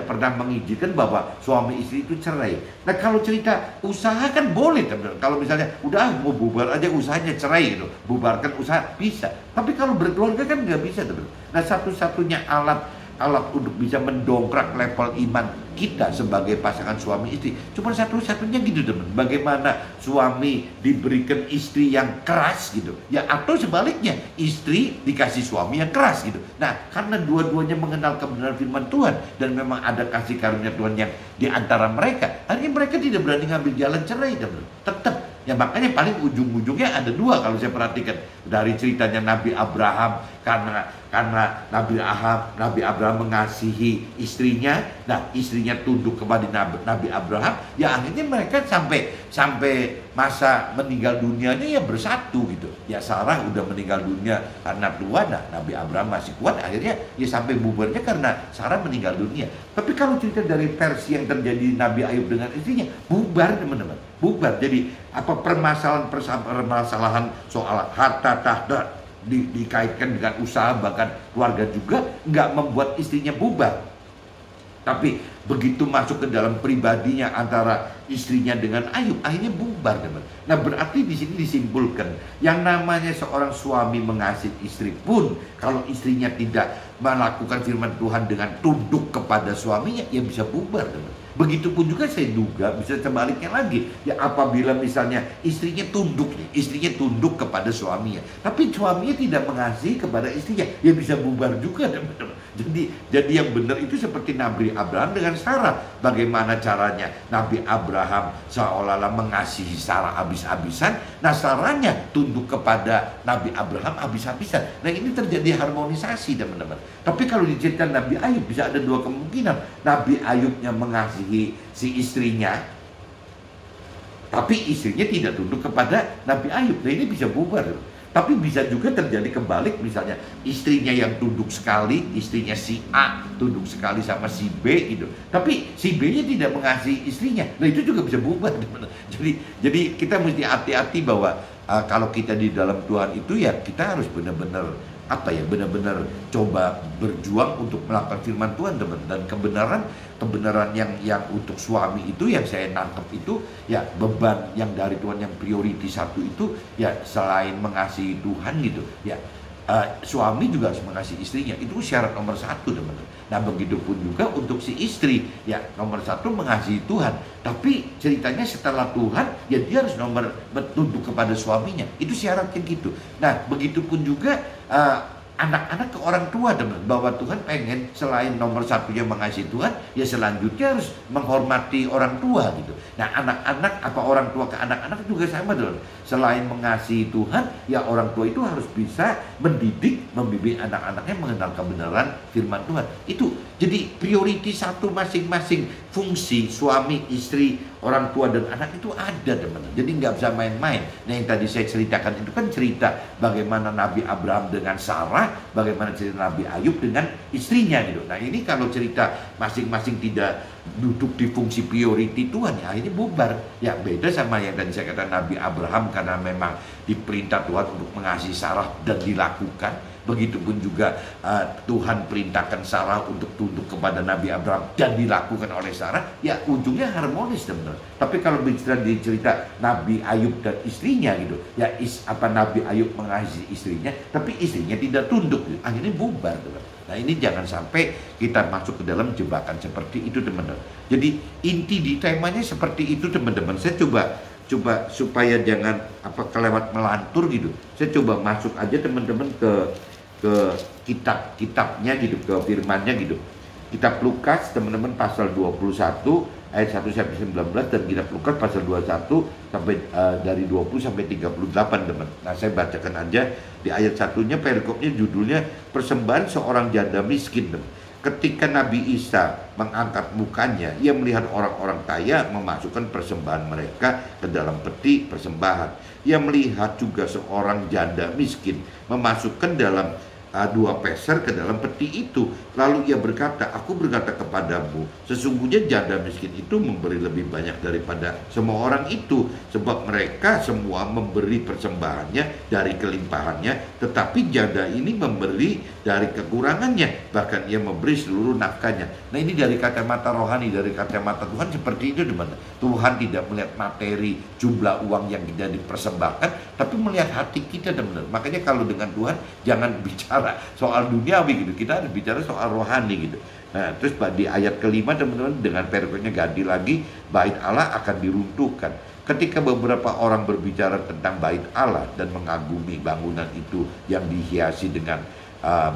pernah mengizinkan bahwa suami istri itu cerai. Nah kalau cerita usaha kan boleh, teman. Kalau misalnya udah mau bubar aja usahanya, cerai gitu, bubarkan usaha bisa. Tapi kalau berkeluarga kan nggak bisa, teman. Nah satu-satunya alat untuk bisa mendongkrak level iman kita sebagai pasangan suami istri cuma satu-satunya gitu, teman. Bagaimana suami diberikan istri yang keras gitu, ya atau sebaliknya istri dikasih suami yang keras gitu. Nah karena dua-duanya mengenal kebenaran firman Tuhan dan memang ada kasih karunia Tuhan yang di antara mereka, akhirnya mereka tidak berani ngambil jalan cerai, teman. Tetap ya, makanya paling ujung-ujungnya ada 2 kalau saya perhatikan dari ceritanya Nabi Abraham, karena Nabi Abraham mengasihi istrinya, nah istrinya tunduk kepada Nabi Abraham, ya akhirnya mereka sampai masa meninggal dunianya ya bersatu gitu. Ya Sarah udah meninggal dunia karena tua, nah Nabi Abraham masih kuat, akhirnya ya sampai bubarnya karena Sarah meninggal dunia. Tapi kalau cerita dari versi yang terjadi Nabi Ayub dengan istrinya, bubar, teman-teman, bubar. Jadi apa permasalahan soal harta tahta dikaitkan dengan usaha, bahkan keluarga juga nggak membuat istrinya bubar. Tapi begitu masuk ke dalam pribadinya antara istrinya dengan Ayub, akhirnya bubar, teman. Nah berarti di sini disimpulkan yang namanya seorang suami mengasihi istri pun, kalau istrinya tidak melakukan firman Tuhan dengan tunduk kepada suaminya, ya bisa bubar, teman. Begitupun juga saya duga bisa sebaliknya lagi. Ya apabila misalnya istrinya tunduk kepada suaminya, tapi suaminya tidak mengasihi kepada istrinya, ya bisa bubar juga, teman-teman. Jadi yang benar itu seperti Nabi Abraham dengan Sarah. Bagaimana caranya Nabi Abraham seolah-olah mengasihi Sarah habis-habisan, nah Sarahnya tunduk kepada Nabi Abraham habis-habisan. Nah ini terjadi harmonisasi, teman-teman. Tapi kalau diceritakan Nabi Ayub bisa ada 2 kemungkinan. Nabi Ayubnya mengasihi si istrinya, tapi istrinya tidak tunduk kepada Nabi Ayub. Nah ini bisa bubar. Tapi bisa juga terjadi kebalik, misalnya istrinya yang tunduk sekali, istrinya si A tunduk sekali sama si B gitu. Tapi si B-nya tidak mengasihi istrinya. Nah itu juga bisa berubah. Jadi kita mesti hati-hati bahwa kalau kita di dalam Tuhan itu ya kita harus benar-benar benar-benar coba berjuang untuk melakukan firman Tuhan, teman. Dan kebenaran yang untuk suami itu yang saya nangkep itu ya beban yang dari Tuhan yang priority satu itu ya selain mengasihi Tuhan gitu ya, suami juga harus mengasihi istrinya, itu syarat nomor satu, teman. Nah begitupun juga untuk si istri ya, nomor satu mengasihi Tuhan, tapi ceritanya setelah Tuhan ya dia harus nomor tunduk kepada suaminya, itu syaratnya gitu. Nah begitupun juga anak-anak ke orang tua, teman, bahwa Tuhan pengen selain nomor satunya mengasihi Tuhan ya selanjutnya harus menghormati orang tua gitu. Nah anak-anak orang tua ke anak-anak juga sama, teman. Selain mengasihi Tuhan ya orang tua itu harus bisa mendidik, membimbing anak-anaknya mengenal kebenaran firman Tuhan. Itu jadi prioritas satu masing-masing fungsi suami, istri, orang tua dan anak itu ada, teman. Jadi nggak bisa main-main. Nah yang tadi saya ceritakan itu kan cerita bagaimana Nabi Abraham dengan Sarah, bagaimana cerita Nabi Ayub dengan istrinya gitu. Nah ini kalau cerita masing-masing tidak duduk di fungsi priority Tuhan ya ini bubar. Ya beda sama yang tadi saya katakan Nabi Abraham karena memang diperintah Tuhan untuk mengasihi Sarah dan dilakukan. Begitupun juga Tuhan perintahkan Sarah untuk tunduk kepada Nabi Abraham dan dilakukan oleh Sarah, ya ujungnya harmonis, teman. Tapi kalau bicara di cerita Nabi Ayub dan istrinya gitu, ya Nabi Ayub mengasihi istrinya, tapi istrinya tidak tunduk, gitu. Akhirnya bubar, teman. Nah ini jangan sampai kita masuk ke dalam jebakan seperti itu, teman-teman. Jadi inti di temanya seperti itu, teman-teman. Saya coba supaya jangan kelewat melantur gitu. Saya coba masuk aja teman-teman ke kitabnya gitu, ke firmannya gitu. Kitab Lukas, teman-teman, pasal 21 ayat 1 sampai 19, dan kitab Lukas pasal 21 sampai dari 20 sampai 38, teman. Nah, saya bacakan aja di ayat satunya, perikopnya judulnya persembahan seorang janda miskin, teman. Ketika Nabi Isa mengangkat mukanya, ia melihat orang-orang kaya memasukkan persembahan mereka ke dalam peti persembahan. Ia melihat juga seorang janda miskin memasukkan dalam 2 peser ke dalam peti itu. Lalu ia berkata, aku berkata kepadamu, sesungguhnya janda miskin itu memberi lebih banyak daripada semua orang itu, sebab mereka semua memberi persembahannya dari kelimpahannya, tetapi janda ini memberi dari kekurangannya, bahkan ia memberi seluruh nafkahnya. Nah ini dari kacamata rohani, dari kacamata Tuhan seperti itu, teman. Tuhan tidak melihat materi, jumlah uang yang tidak dipersembahkan, tapi melihat hati kita, teman. Makanya kalau dengan Tuhan jangan bicara soal duniawi gitu, kita harus bicara soal rohani gitu. Nah terus di ayat kelima, teman-teman, dengan perikopnya ganti lagi, bait Allah akan diruntuhkan. Ketika beberapa orang berbicara tentang bait Allah dan mengagumi bangunan itu yang dihiasi dengan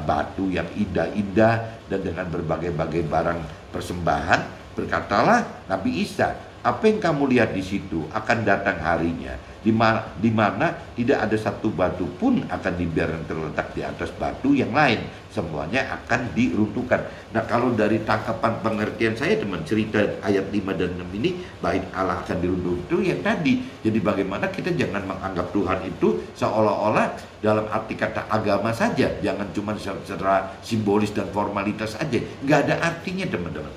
batu yang indah-indah dan dengan berbagai-bagai barang persembahan, berkatalah Nabi Isa, apa yang kamu lihat di situ akan datang harinya di mana tidak ada satu batu pun akan dibiarkan terletak di atas batu yang lain, semuanya akan diruntuhkan. Nah kalau dari tangkapan pengertian saya, teman, cerita ayat 5 dan 6 ini, bait Allah akan diruntuhkan itu yang tadi. Jadi bagaimana kita jangan menganggap Tuhan itu seolah-olah dalam arti kata agama saja, jangan cuma secara simbolis dan formalitas aja, nggak ada artinya, teman-teman.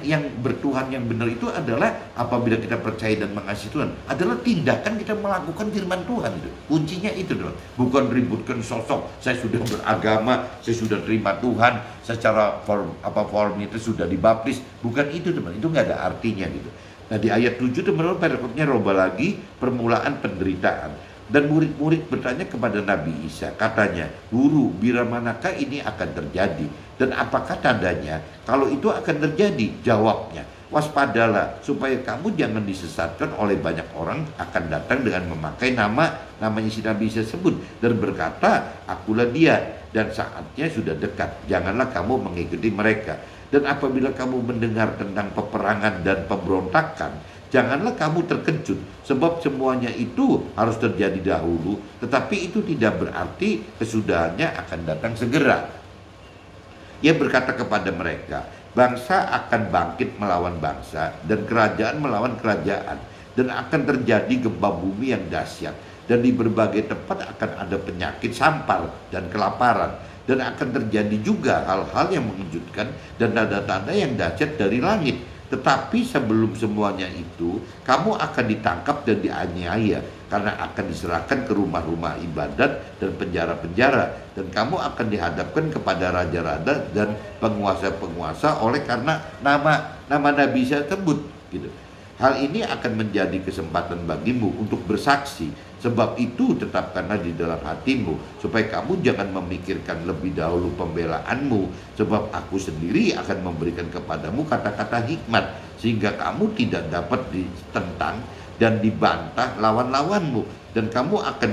Yang bertuhan yang benar itu adalah apabila kita percaya dan mengasihi Tuhan, adalah tindakan kita melakukan firman Tuhan itu. Kuncinya itu, teman. Bukan ributkan sosok, saya sudah beragama, saya sudah terima Tuhan secara form itu sudah dibaptis. Bukan itu, teman. Itu nggak ada artinya gitu. Nah di ayat 7, teman-teman, perikopnya roba lagi, permulaan penderitaan. Dan murid-murid bertanya kepada Nabi Isa, katanya, Guru, bila manakah ini akan terjadi? Dan apakah tandanya? Kalau itu akan terjadi, jawabnya, waspadalah, supaya kamu jangan disesatkan oleh banyak orang akan datang dengan memakai namanya si Nabi Isa sebut, dan berkata, akulah dia, dan saatnya sudah dekat, janganlah kamu mengikuti mereka. Dan apabila kamu mendengar tentang peperangan dan pemberontakan, janganlah kamu terkejut, sebab semuanya itu harus terjadi dahulu, tetapi itu tidak berarti kesudahannya akan datang segera. Ia berkata kepada mereka, bangsa akan bangkit melawan bangsa, dan kerajaan melawan kerajaan, dan akan terjadi gempa bumi yang dahsyat. Dan di berbagai tempat akan ada penyakit sampar dan kelaparan. Dan akan terjadi juga hal-hal yang mengejutkan dan tanda-tanda yang dahsyat dari langit. Tetapi sebelum semuanya itu, kamu akan ditangkap dan dianiaya, karena akan diserahkan ke rumah-rumah ibadat dan penjara-penjara, dan kamu akan dihadapkan kepada raja-raja dan penguasa-penguasa oleh karena nama Nabi saya sebut gitu. Hal ini akan menjadi kesempatan bagimu untuk bersaksi. Sebab itu tetapkanlah di dalam hatimu, supaya kamu jangan memikirkan lebih dahulu pembelaanmu. Sebab aku sendiri akan memberikan kepadamu kata-kata hikmat, sehingga kamu tidak dapat ditentang dan dibantah lawan-lawanmu. Dan kamu akan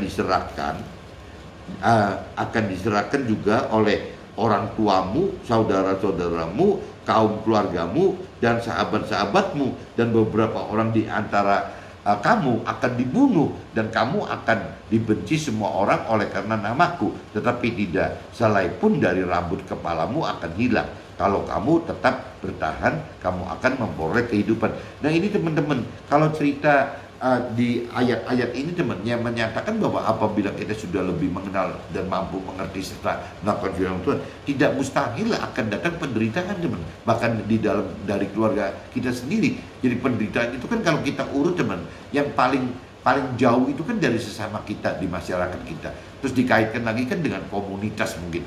diserahkan juga oleh orang tuamu, saudara-saudaramu, kaum keluargamu, dan sahabat-sahabatmu. Dan beberapa orang di antara kamu akan dibunuh, dan kamu akan dibenci semua orang oleh karena namaku. Tetapi tidak selai pun dari rambut kepalamu akan hilang. Kalau kamu tetap bertahan, kamu akan memperoleh kehidupan. Nah ini teman-teman, kalau cerita di ayat-ayat ini teman-teman menyatakan bahwa apabila kita sudah lebih mengenal dan mampu mengerti serta melakukan firman Tuhan, tidak mustahil akan datang penderitaan teman, bahkan di dalam dari keluarga kita sendiri. Jadi penderitaan itu kan kalau kita urut teman, yang paling jauh itu kan dari sesama kita di masyarakat kita. Terus dikaitkan lagi kan dengan komunitas mungkin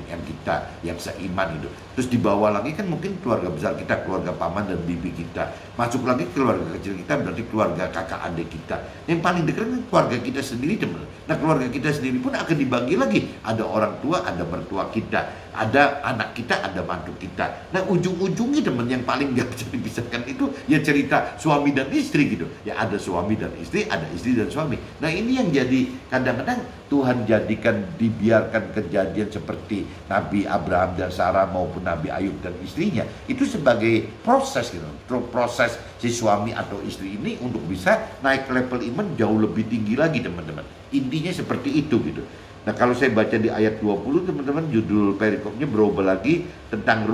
yang seiman itu. Terus dibawa lagi kan mungkin keluarga besar kita, keluarga paman dan bibi kita. Masuk lagi keluarga kecil kita, berarti keluarga kakak adik kita. Yang paling dekat kan keluarga kita sendiri teman. Nah keluarga kita sendiri pun akan dibagi lagi. Ada orang tua, ada mertua kita, ada anak kita, ada mantu kita. Nah ujung-ujungnya teman, yang paling gak bisa dipisahkan itu ya cerita suami dan istri gitu. Ya ada suami dan istri, ada istri dan suami. Nah ini yang jadi kadang-kadang Tuhan jadikan, dibiarkan kejadian seperti Nabi Abraham dan Sarah maupun Nabi Ayub dan istrinya itu sebagai proses gitu. Proses si suami atau istri ini untuk bisa naik level iman jauh lebih tinggi lagi teman-teman. Intinya seperti itu gitu. Nah kalau saya baca di ayat 20 teman-teman, judul perikopnya berubah lagi tentang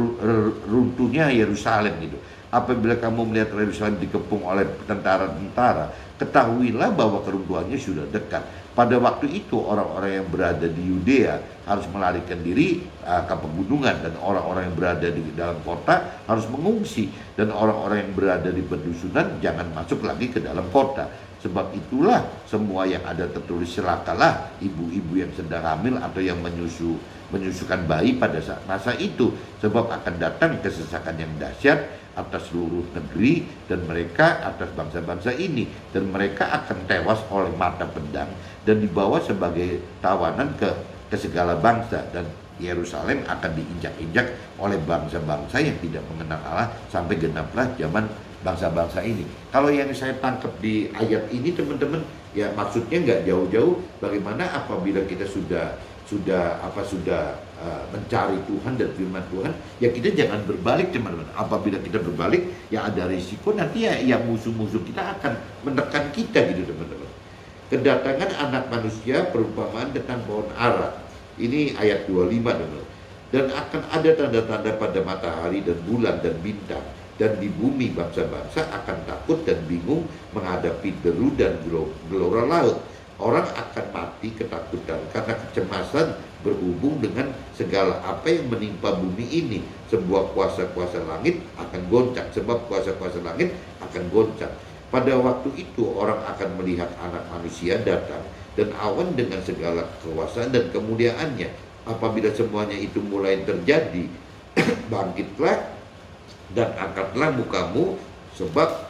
runtuhnya Yerusalem gitu. Apabila kamu melihat Yerusalem dikepung oleh tentara-tentara, ketahuilah bahwa keruntuhannya sudah dekat. Pada waktu itu orang-orang yang berada di Yudea harus melarikan diri ke pegunungan, dan orang-orang yang berada di dalam kota harus mengungsi, dan orang-orang yang berada di pedusunan jangan masuk lagi ke dalam kota. Sebab itulah semua yang ada tertulis, celakalah ibu-ibu yang sedang hamil atau yang menyusukan bayi pada saat masa itu, sebab akan datang kesesakan yang dahsyat atas seluruh negeri dan mereka atas bangsa-bangsa ini, dan mereka akan tewas oleh mata pedang dan dibawa sebagai tawanan ke segala bangsa, dan Yerusalem akan diinjak-injak oleh bangsa-bangsa yang tidak mengenal Allah sampai genaplah zaman bangsa-bangsa ini. Kalau yang saya tangkap di ayat ini teman-teman, ya maksudnya nggak jauh-jauh bagaimana apabila kita sudah mencari Tuhan dan firman Tuhan, ya kita jangan berbalik teman-teman. Apabila kita berbalik, ya ada risiko nanti ya musuh-musuh kita akan menekan kita gitu teman-teman. Kedatangan anak manusia perumpamaan tentang pohon ara. Ini ayat 25 teman-teman. Dan akan ada tanda-tanda pada matahari dan bulan dan bintang, dan di bumi bangsa-bangsa akan takut dan bingung menghadapi deru dan gelora laut. Orang akan mati ketakutan karena kecemasan berhubung dengan segala apa yang menimpa bumi ini. Sebuah kuasa-kuasa langit akan goncang, sebab kuasa-kuasa langit akan goncang. Pada waktu itu orang akan melihat anak manusia datang dan awan dengan segala kekuasaan dan kemuliaannya. Apabila semuanya itu mulai terjadi, bangkitlah dan angkatlah mukamu, sebab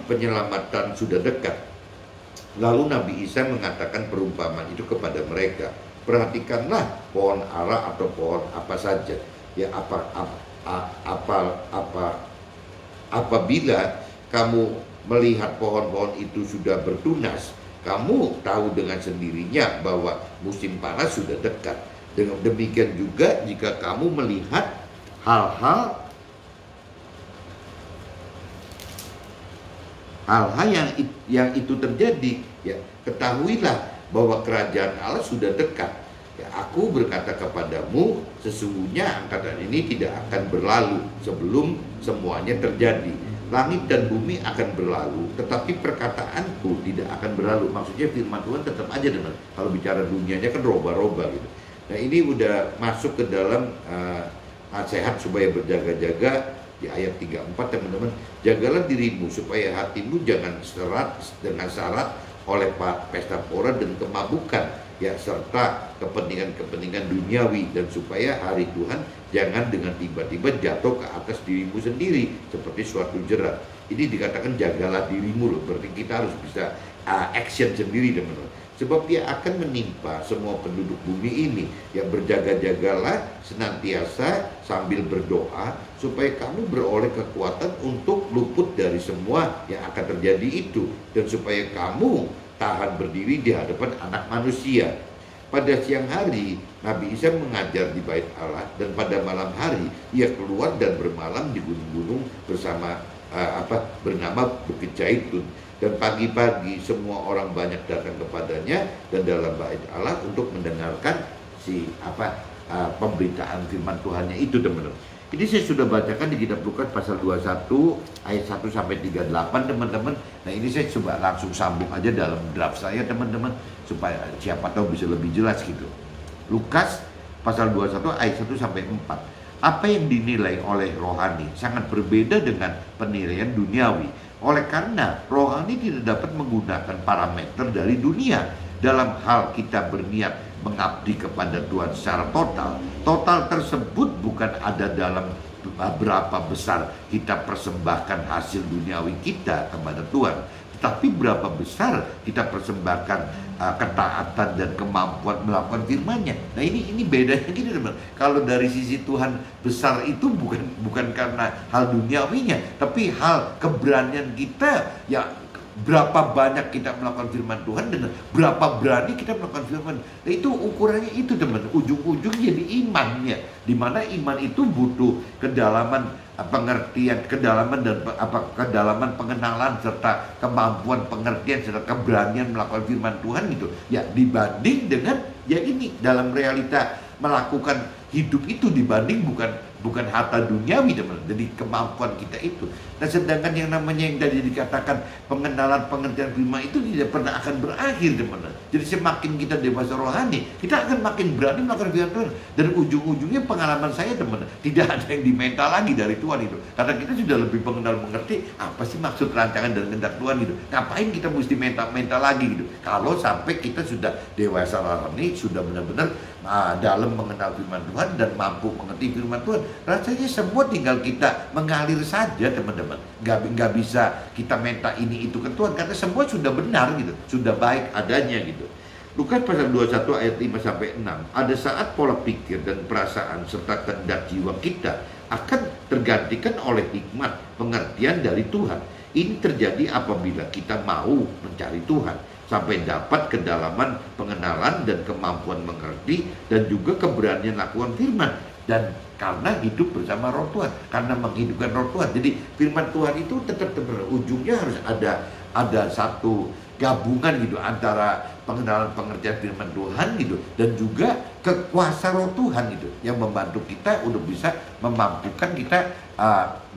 penyelamatan sudah dekat. Lalu Nabi Isa mengatakan perumpamaan itu kepada mereka. Perhatikanlah pohon ara atau pohon apa saja. Ya apabila kamu melihat pohon-pohon itu sudah bertunas, kamu tahu dengan sendirinya bahwa musim panas sudah dekat. Dengan demikian juga jika kamu melihat hal-hal yang itu terjadi, ya ketahuilah bahwa kerajaan Allah sudah dekat. Ya, aku berkata kepadamu, sesungguhnya angkatan ini tidak akan berlalu sebelum semuanya terjadi. langit dan bumi akan berlalu, tetapi perkataanku tidak akan berlalu. Maksudnya firman Tuhan tetap aja, teman. Kalau bicara dunianya kan roba-roba gitu. Nah, ini udah masuk ke dalam nasihat supaya berjaga-jaga di ayat 34, teman-teman. Jagalah dirimu supaya hatimu jangan serat dengan syarat oleh pesta pora dan kemabukan, ya, serta kepentingan-kepentingan duniawi, dan supaya hari Tuhan jangan dengan tiba-tiba jatuh ke atas dirimu sendiri seperti suatu jerat. Ini dikatakan jagalah dirimu loh, berarti kita harus bisa action sendiri, teman-teman. Sebab dia akan menimpa semua penduduk bumi ini. Yang berjaga-jagalah senantiasa sambil berdoa supaya kamu beroleh kekuatan untuk luput dari semua yang akan terjadi itu, dan supaya kamu tahan berdiri di hadapan Anak Manusia. Pada siang hari Nabi Isa mengajar di Bait Allah, dan pada malam hari ia keluar dan bermalam di gunung-gunung bersama bernama Bukit Zaitun. Dan pagi-pagi semua orang banyak datang kepadanya dan dalam Bait Allah untuk mendengarkan pemberitaan firman Tuhannya itu, teman-teman. Ini saya sudah bacakan di kitab Lukas pasal 21 ayat 1 sampai 38, teman-teman. Nah, ini saya coba langsung sambung aja dalam draft saya, teman-teman, supaya siapa tahu bisa lebih jelas gitu. Lukas pasal 21 ayat 1 sampai 4. Apa yang dinilai oleh rohani sangat berbeda dengan penilaian duniawi. Oleh karena rohani tidak dapat menggunakan parameter dari dunia dalam hal kita berniat mengabdi kepada Tuhan secara total. Total tersebut bukan ada dalam berapa besar kita persembahkan hasil duniawi kita kepada Tuhan, tetapi berapa besar kita persembahkan ketaatan dan kemampuan melakukan firman-Nya. Nah, ini bedanya gini, teman. Kalau dari sisi Tuhan besar itu bukan karena hal duniawinya, tapi hal keberanian kita, ya, berapa banyak kita melakukan firman Tuhan dan berapa berani kita melakukan firman. Nah, itu ukurannya itu, teman. Ujung-ujung jadi imannya, dimana iman itu butuh kedalaman pengertian, kedalaman pengenalan serta kemampuan pengertian serta keberanian melakukan firman Tuhan gitu. Ya, dibanding dengan ya ini dalam realita melakukan hidup itu, dibanding bukan harta duniawi, teman. Jadi kemampuan kita itu. Nah, sedangkan yang namanya yang tadi dikatakan pengenalan pengertian firman itu tidak pernah akan berakhir, teman. Jadi semakin kita dewasa rohani, kita akan makin berani melakukan firman Tuhan. Dan ujung-ujungnya pengalaman saya, teman, tidak ada yang diminta lagi dari Tuhan itu. Karena kita sudah lebih mengenal mengerti apa sih maksud rancangan dan kehendak Tuhan gitu. Ngapain kita mesti minta lagi gitu. Kalau sampai kita sudah dewasa rohani, sudah benar-benar dalam mengenal firman Tuhan dan mampu mengerti firman Tuhan, rasanya semua tinggal kita mengalir saja, teman-teman. Nggak bisa kita minta ini itu ke Tuhan, karena semua sudah benar gitu, sudah baik adanya gitu. Lukas pasal 21 ayat 5 sampai 6. Ada saat pola pikir dan perasaan serta kehendak jiwa kita akan tergantikan oleh hikmat pengertian dari Tuhan. Ini terjadi apabila kita mau mencari Tuhan sampai dapat kedalaman pengenalan dan kemampuan mengerti dan juga keberanian lakukan firman. Dan karena hidup bersama roh Tuhan, karena menghidupkan roh Tuhan. Jadi firman Tuhan itu tetap ujungnya harus ada satu gabungan gitu antara pengenalan pengertian firman Tuhan gitu dan juga kekuasa roh Tuhan gitu yang membantu kita untuk bisa memampukan kita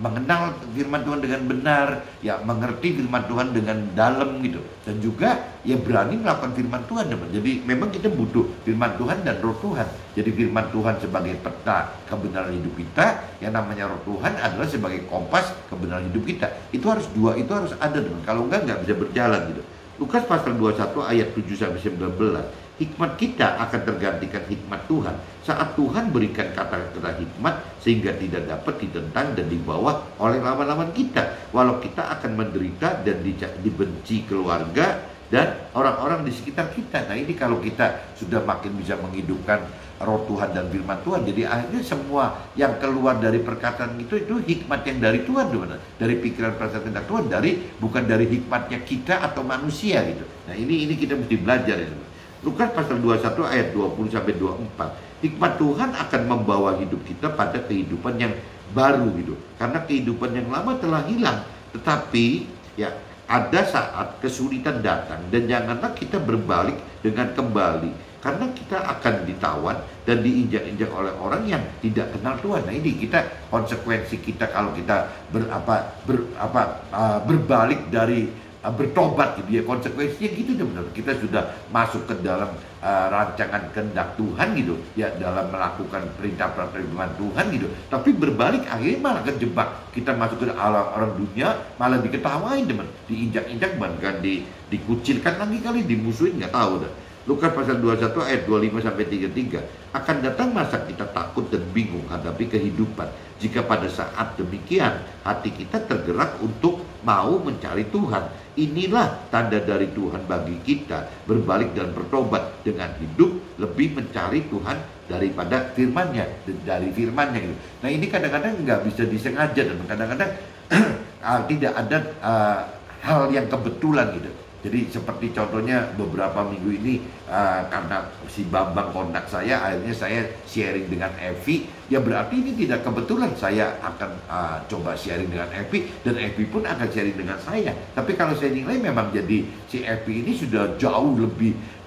mengenal firman Tuhan dengan benar, ya, mengerti firman Tuhan dengan dalam gitu, dan juga ya berani melakukan firman Tuhan, teman. Jadi memang kita butuh firman Tuhan dan roh Tuhan. Jadi firman Tuhan sebagai peta kebenaran hidup kita, yang namanya roh Tuhan adalah sebagai kompas kebenaran hidup kita. Itu harus itu harus ada, teman. Kalau nggak bisa berjalan gitu. Lukas pasal 21 ayat 7 sampai 19. Hikmat kita akan tergantikan hikmat Tuhan saat Tuhan berikan kata-kata hikmat sehingga tidak dapat ditentang dan dibawa oleh lawan-lawan kita. Walau kita akan menderita dan dibenci keluarga dan orang-orang di sekitar kita. Nah, ini kalau kita sudah makin bisa menghidupkan roh Tuhan dan firman Tuhan, jadi akhirnya semua yang keluar dari perkataan itu hikmat yang dari Tuhan, teman. Dari pikiran perasaan kehendak Tuhan, bukan dari hikmatnya kita atau manusia gitu. Nah, ini kita mesti belajar ya, teman. Lukas pasal 21 ayat 20 sampai 24. Hikmat Tuhan akan membawa hidup kita pada kehidupan yang baru gitu. Karena kehidupan yang lama telah hilang. Tetapi ya ada saat kesulitan datang dan janganlah kita berbalik dengan kembali Karena kita akan ditawan dan diinjak-injak oleh orang yang tidak kenal Tuhan. Nah ini konsekuensi kita kalau kita berbalik dari bertobat gitu ya, konsekuensinya gitu teman-teman. Kita sudah masuk ke dalam rancangan kehendak Tuhan gitu ya, dalam melakukan perintah firman Tuhan gitu, tapi berbalik akhirnya malah kejebak. Kita masuk ke orang dunia malah diketawain teman, diinjak-injak, bahkan dikucilkan lagi kali, dimusuhin, nggak tahu dah. Lukas pasal 21 ayat 25 sampai 33. Akan datang masa kita takut dan bingung hadapi kehidupan, jika pada saat demikian hati kita tergerak untuk mau mencari Tuhan. Inilah tanda dari Tuhan bagi kita, berbalik dan bertobat dengan hidup lebih mencari Tuhan daripada firman-Nya, dari firman-Nya gitu. Nah ini kadang-kadang nggak bisa disengaja, dan kadang-kadang tidak ada hal yang kebetulan gitu. Jadi seperti contohnya beberapa minggu ini karena si Bambang kontak saya, akhirnya saya sharing dengan Evi. Ya berarti ini tidak kebetulan saya akan coba sharing dengan Evi, dan Evi pun akan sharing dengan saya. Tapi kalau saya nilai memang jadi si Evi ini sudah jauh lebih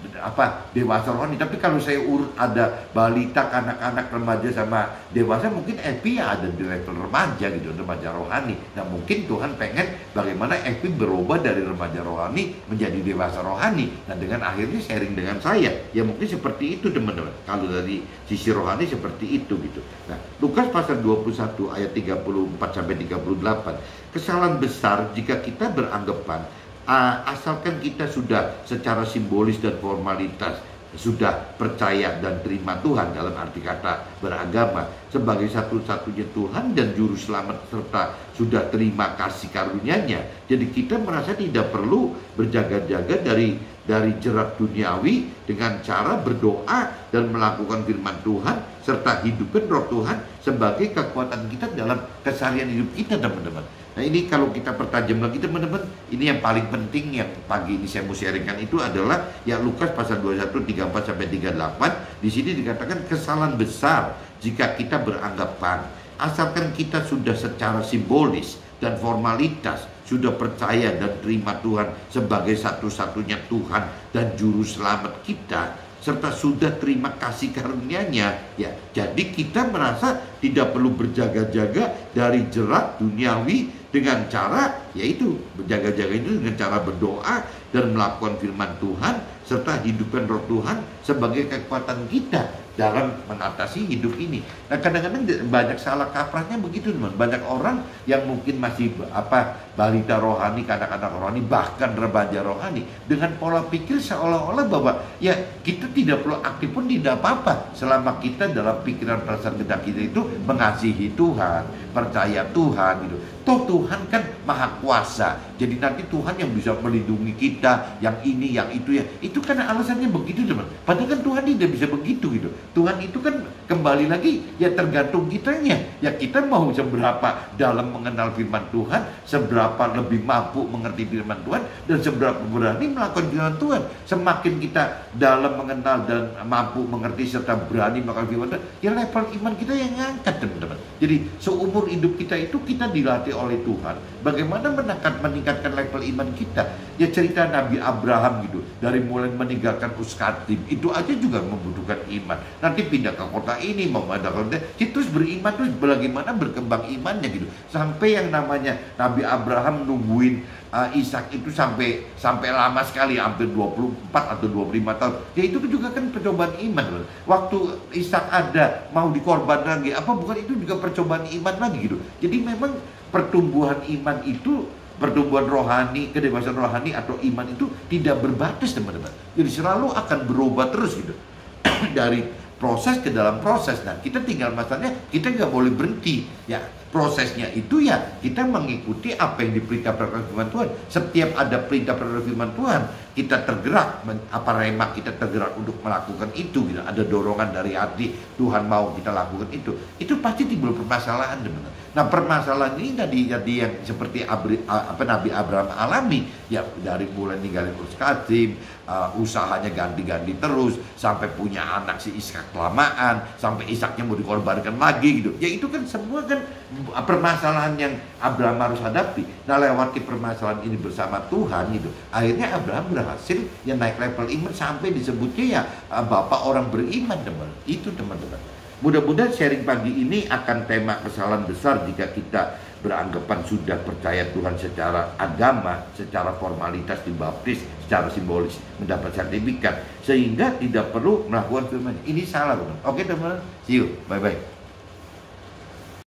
dewasa rohani. Tapi kalau saya urut ada balita, anak-anak, remaja sama dewasa, mungkin Evi ada di level remaja gitu, remaja rohani. Nah mungkin Tuhan pengen bagaimana Evi berubah dari remaja rohani menjadi dewasa rohani. Nah dengan akhirnya sharing dengan saya, ya mungkin seperti itu teman-teman. Kalau dari sisi rohani seperti itu gitu. Nah Lukas pasal 21 ayat 34 sampai 38. Kesalahan besar jika kita beranggapan asalkan kita sudah secara simbolis dan formalitas sudah percaya dan terima Tuhan, dalam arti kata beragama sebagai satu-satunya Tuhan dan juru selamat, serta sudah terima kasih karunia-Nya, jadi kita merasa tidak perlu berjaga-jaga dari jerat duniawi dengan cara berdoa dan melakukan firman Tuhan serta hidupkan roh Tuhan sebagai kekuatan kita dalam keseharian hidup kita teman-teman. Nah ini kalau kita pertajam lagi teman-teman, ini yang paling penting yang pagi ini saya mau sharingkan itu adalah ya Lukas pasal 21 34 sampai 38. Di sini dikatakan kesalahan besar jika kita beranggapan asalkan kita sudah secara simbolis dan formalitas sudah percaya dan terima Tuhan sebagai satu-satunya Tuhan dan juru selamat kita, serta sudah terima kasih karunia-Nya, ya jadi kita merasa tidak perlu berjaga-jaga dari jerat duniawi dengan cara yaitu berjaga-jaga itu dengan cara berdoa dan melakukan firman Tuhan serta hidupkan roh Tuhan sebagai kekuatan kita dalam mengatasi hidup ini. Nah kadang-kadang banyak salah kaprahnya begitu teman. Banyak orang yang mungkin masih balita rohani, kanak-kanak rohani, bahkan remaja rohani, dengan pola pikir seolah-olah bahwa ya kita tidak perlu aktif pun tidak apa-apa selama kita dalam pikiran perasaan kehendak kita itu mengasihi Tuhan, percaya Tuhan gitu. Toh Tuhan kan maha kuasa, jadi nanti Tuhan yang bisa melindungi kita, yang ini, yang itu ya. Itu karena alasannya begitu teman. Padahal kan Tuhan tidak bisa begitu gitu. Tuhan itu kan kembali lagi ya tergantung kitanya. Ya kita mau seberapa dalam mengenal firman Tuhan, seberapa lebih mampu mengerti firman Tuhan, dan seberapa berani melakukan firman Tuhan. Semakin kita dalam mengenal dan mampu mengerti serta berani melakukan firman Tuhan, ya level iman kita yang ngangkat teman-teman. Jadi seumur hidup kita itu kita dilatih oleh Tuhan bagaimana meningkatkan level iman kita. Ya cerita Nabi Abraham gitu, dari mulai meninggalkan Uskatim itu aja juga membutuhkan iman. Nanti pindah ke kota ini, memadakan terus beriman, terus bagaimana berkembang imannya gitu. Sampai yang namanya Nabi Abraham nungguin Ishak itu sampai lama sekali, hampir 24 atau 25 tahun. Ya itu juga kan percobaan iman. Waktu Ishak ada mau dikorbankan lagi, bukan itu juga percobaan iman lagi gitu. Jadi memang pertumbuhan iman itu, pertumbuhan rohani, kedewasaan rohani atau iman itu tidak berbatas teman-teman. Jadi selalu akan berubah terus gitu. Dari proses ke dalam proses. Nah kita tinggal masalahnya kita nggak boleh berhenti ya. Prosesnya itu ya kita mengikuti apa yang diperintahkan firman Tuhan. Setiap ada perintah firman Tuhan, kita tergerak, rema kita tergerak untuk melakukan itu gitu. Ada dorongan dari hati, Tuhan mau kita lakukan itu. Itu pasti timbul permasalahan teman-teman. Nah permasalahan ini tadi yang seperti Nabi Abraham alami ya, dari mulai ninggalin Uskatim, usahanya ganti-ganti terus sampai punya anak si Ishak kelamaan, sampai Ishaknya mau dikorbankan lagi gitu. Ya itu kan semua kan permasalahan yang Abraham harus hadapi. Nah, lewati permasalahan ini bersama Tuhan gitu, akhirnya Abraham berhasil ya naik level iman sampai disebutnya ya bapak orang beriman, teman. Itu teman-teman. Mudah-mudahan sharing pagi ini akan tema kesalahan besar jika kita beranggapan sudah percaya Tuhan secara agama, secara formalitas dibaptis, secara simbolis mendapat sertifikat, sehingga tidak perlu melakukan firman. Ini salah, teman. Oke, teman. See you. Bye-bye.